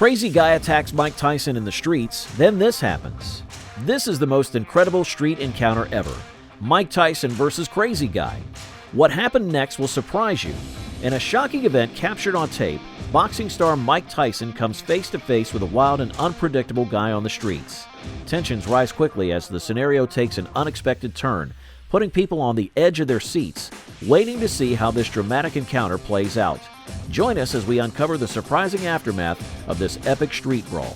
Crazy guy attacks Mike Tyson in the streets, then this happens. This is the most incredible street encounter ever. Mike Tyson versus Crazy Guy. What happened next will surprise you. In a shocking event captured on tape, boxing star Mike Tyson comes face to face with a wild and unpredictable guy on the streets. Tensions rise quickly as the scenario takes an unexpected turn, putting people on the edge of their seats, waiting to see how this dramatic encounter plays out. Join us as we uncover the surprising aftermath of this epic street brawl.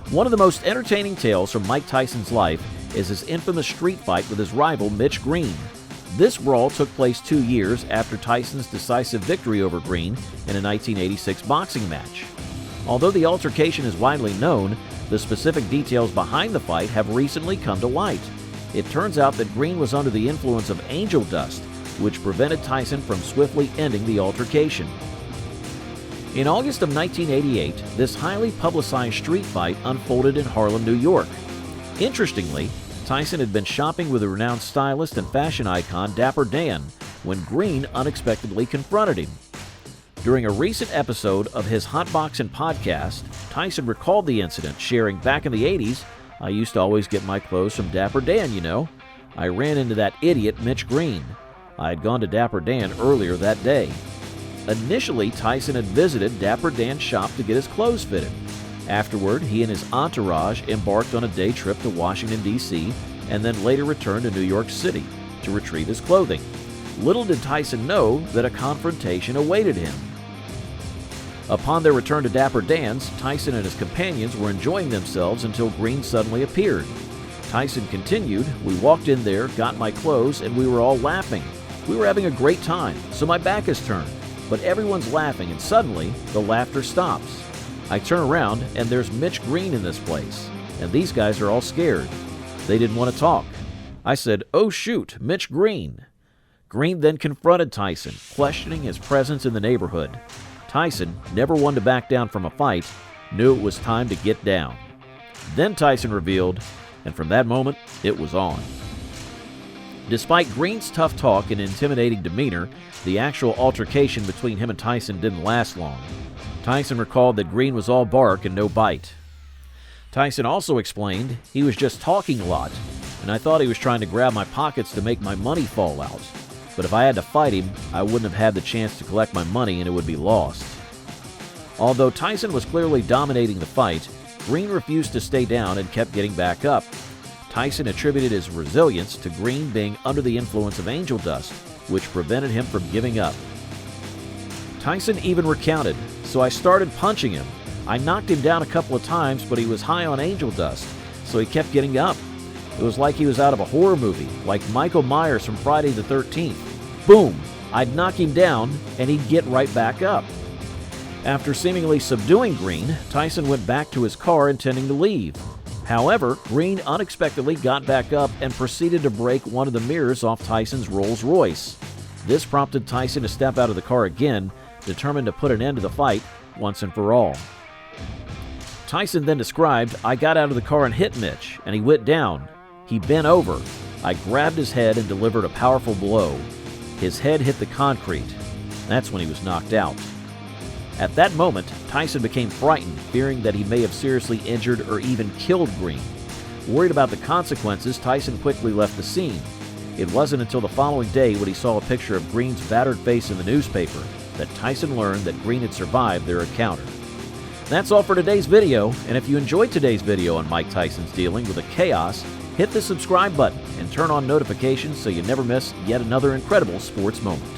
One of the most entertaining tales from Mike Tyson's life is his infamous street fight with his rival Mitch Green. This brawl took place 2 years after Tyson's decisive victory over Green in a 1986 boxing match. Although the altercation is widely known, the specific details behind the fight have recently come to light. It turns out that Green was under the influence of angel dust, which prevented Tyson from swiftly ending the altercation. In August of 1988, this highly publicized street fight unfolded in Harlem, New York. Interestingly, Tyson had been shopping with a renowned stylist and fashion icon Dapper Dan when Green unexpectedly confronted him. During a recent episode of his Hot Boxing podcast, Tyson recalled the incident, sharing, "Back in the 80s, I used to always get my clothes from Dapper Dan, you know. I ran into that idiot Mitch Green. I had gone to Dapper Dan earlier that day." Initially, Tyson had visited Dapper Dan's shop to get his clothes fitted. Afterward, he and his entourage embarked on a day trip to Washington, D.C., and then later returned to New York City to retrieve his clothing. Little did Tyson know that a confrontation awaited him. Upon their return to Dapper Dan's, Tyson and his companions were enjoying themselves until Green suddenly appeared. Tyson continued, "We walked in there, got my clothes, and we were all laughing. We were having a great time, so my back is turned. But everyone's laughing, and suddenly, the laughter stops. I turn around, and there's Mitch Green in this place, and these guys are all scared. They didn't want to talk. I said, 'Oh shoot, Mitch Green.'" Green then confronted Tyson, questioning his presence in the neighborhood. Tyson, never one to back down from a fight, knew it was time to get down. Then Tyson revealed, and from that moment, it was on. Despite Green's tough talk and intimidating demeanor, the actual altercation between him and Tyson didn't last long. Tyson recalled that Green was all bark and no bite. Tyson also explained, "He was just talking a lot, and I thought he was trying to grab my pockets to make my money fall out. But if I had to fight him, I wouldn't have had the chance to collect my money and it would be lost." Although Tyson was clearly dominating the fight, Green refused to stay down and kept getting back up. Tyson attributed his resilience to Green being under the influence of angel dust, which prevented him from giving up. Tyson even recounted, "So I started punching him. I knocked him down a couple of times, but he was high on angel dust, so he kept getting up. It was like he was out of a horror movie, like Michael Myers from Friday the 13th. Boom! I'd knock him down, and he'd get right back up." After seemingly subduing Green, Tyson went back to his car intending to leave. However, Green unexpectedly got back up and proceeded to break one of the mirrors off Tyson's Rolls Royce. This prompted Tyson to step out of the car again, determined to put an end to the fight once and for all. Tyson then described, "I got out of the car and hit Mitch, and he went down. He bent over. I grabbed his head and delivered a powerful blow. His head hit the concrete. That's when he was knocked out." At that moment, Tyson became frightened, fearing that he may have seriously injured or even killed Green. Worried about the consequences, Tyson quickly left the scene. It wasn't until the following day when he saw a picture of Green's battered face in the newspaper that Tyson learned that Green had survived their encounter. That's all for today's video, and if you enjoyed today's video on Mike Tyson's dealing with the chaos, hit the subscribe button and turn on notifications so you never miss yet another incredible sports moment.